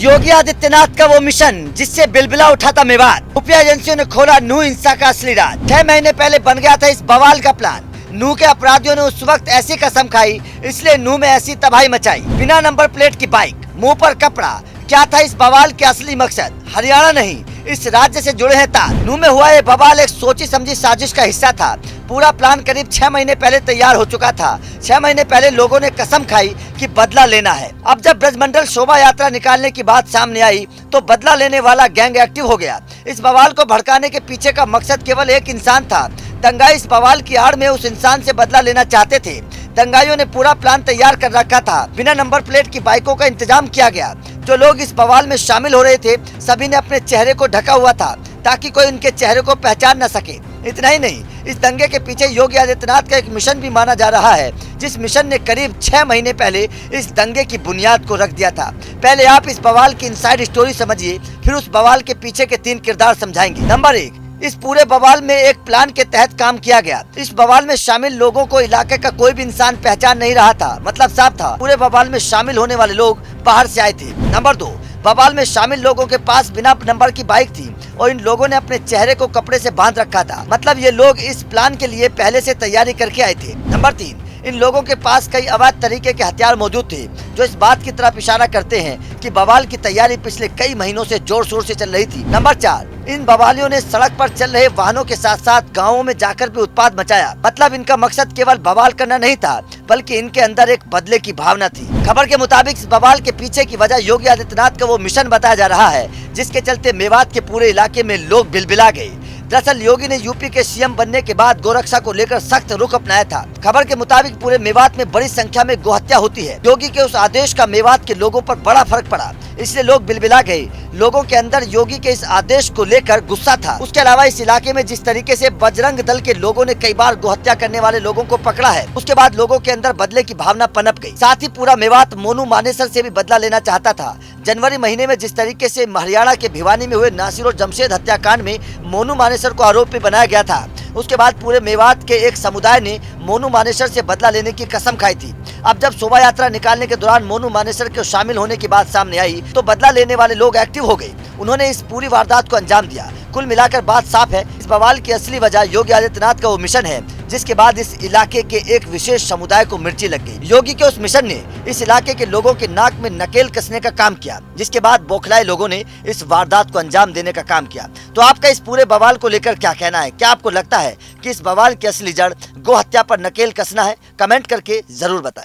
योगी आदित्यनाथ का वो मिशन जिससे बिलबिला उठा था मेवात। खुफिया एजेंसियों ने खोला नूह हिंसा का असली राज। 6 महीने पहले बन गया था इस बवाल का प्लान। नूह के अपराधियों ने उस वक्त ऐसी कसम खाई, इसलिए नूह में ऐसी तबाही मचाई। बिना नंबर प्लेट की बाइक, मुंह पर कपड़ा। क्या था इस बवाल के असली मकसद? हरियाणा नहीं, इस राज्य से जुड़े हैं तार। नूह में हुआ ये बवाल एक सोची समझी साजिश का हिस्सा था। पूरा प्लान करीब 6 महीने पहले तैयार हो चुका था। 6 महीने पहले लोगों ने कसम खाई कि बदला लेना है। अब जब ब्रजमंडल शोभा यात्रा निकालने की बात सामने आई तो बदला लेने वाला गैंग एक्टिव हो गया। इस बवाल को भड़काने के पीछे का मकसद केवल एक इंसान था। दंगाई इस बवाल की आड़ में उस इंसान से बदला लेना चाहते थे। दंगाइयों ने पूरा प्लान तैयार कर रखा था। बिना नंबर प्लेट की बाइकों का इंतजाम किया गया। जो लोग इस बवाल में शामिल हो रहे थे सभी ने अपने चेहरे को ढका हुआ था ताकि कोई उनके चेहरे को पहचान न सके। इतना ही नहीं, इस दंगे के पीछे योगी आदित्यनाथ का एक मिशन भी माना जा रहा है, जिस मिशन ने करीब 6 महीने पहले इस दंगे की बुनियाद को रख दिया था। पहले आप इस बवाल की इनसाइड स्टोरी समझिए, फिर उस बवाल के पीछे के 3 किरदार समझाएंगे। नंबर 1, इस पूरे बवाल में एक प्लान के तहत काम किया गया। इस बवाल में शामिल लोगों को इलाके का कोई भी इंसान पहचान नहीं रहा था। मतलब साफ था, पूरे बवाल में शामिल होने वाले लोग बाहर से आए थे। नंबर 2, बवाल में शामिल लोगों के पास बिना नंबर की बाइक थी और इन लोगों ने अपने चेहरे को कपड़े से बांध रखा था। मतलब ये लोग इस प्लान के लिए पहले से तैयारी करके आए थे। नंबर 3, इन लोगों के पास कई अवैध तरीके के हथियार मौजूद थे जो इस बात की तरफ इशारा करते हैं कि बवाल की तैयारी पिछले कई महीनों से जोर शोर से चल रही थी। नंबर 4, इन बवालियों ने सड़क पर चल रहे वाहनों के साथ साथ गाँवों में जाकर भी उत्पात मचाया। मतलब इनका मकसद केवल बवाल करना नहीं था, बल्कि इनके अंदर एक बदले की भावना थी। खबर के मुताबिक इस बवाल के पीछे की वजह योगी आदित्यनाथ का वो मिशन बताया जा रहा है जिसके चलते मेवात के पूरे इलाके में लोग बिलबिला गए। दरअसल योगी ने यूपी के सीएम बनने के बाद गोरक्षा को लेकर सख्त रुख अपनाया था। खबर के मुताबिक पूरे मेवात में बड़ी संख्या में गोहत्या होती है। योगी के उस आदेश का मेवात के लोगों पर बड़ा फर्क पड़ा, इसलिए लोग बिलबिला गए। लोगों के अंदर योगी के इस आदेश को लेकर गुस्सा था। उसके अलावा इस इलाके में जिस तरीके से बजरंग दल के लोगों ने कई बार गोहत्या करने वाले लोगों को पकड़ा है, उसके बाद लोगों के अंदर बदले की भावना पनप गई। साथ ही पूरा मेवात मोनू मानेसर से भी बदला लेना चाहता था। जनवरी महीने में जिस तरीके से हरियाणा के भिवानी में हुए नासिर और जमशेद हत्याकांड में मोनू मानेसर को आरोपी बनाया गया था, उसके बाद पूरे मेवात के एक समुदाय ने मोनू मानेसर से बदला लेने की कसम खाई थी। अब जब शोभा यात्रा निकालने के दौरान मोनू मानेसर के शामिल होने की बात सामने आई तो बदला लेने वाले लोग एक्टिव हो गए। उन्होंने इस पूरी वारदात को अंजाम दिया। कुल मिलाकर बात साफ है, इस बवाल की असली वजह योगी आदित्यनाथ का वो मिशन है जिसके बाद इस इलाके के एक विशेष समुदाय को मिर्ची लग गई। योगी के उस मिशन ने इस इलाके के लोगों के नाक में नकेल कसने का काम किया, जिसके बाद बौखलाए लोगों ने इस वारदात को अंजाम देने का काम किया। तो आपका इस पूरे बवाल को लेकर क्या कहना है? क्या आपको लगता है कि इस बवाल की असली जड़ गो हत्या पर नकेल कसना है? कमेंट करके जरूर बताएं।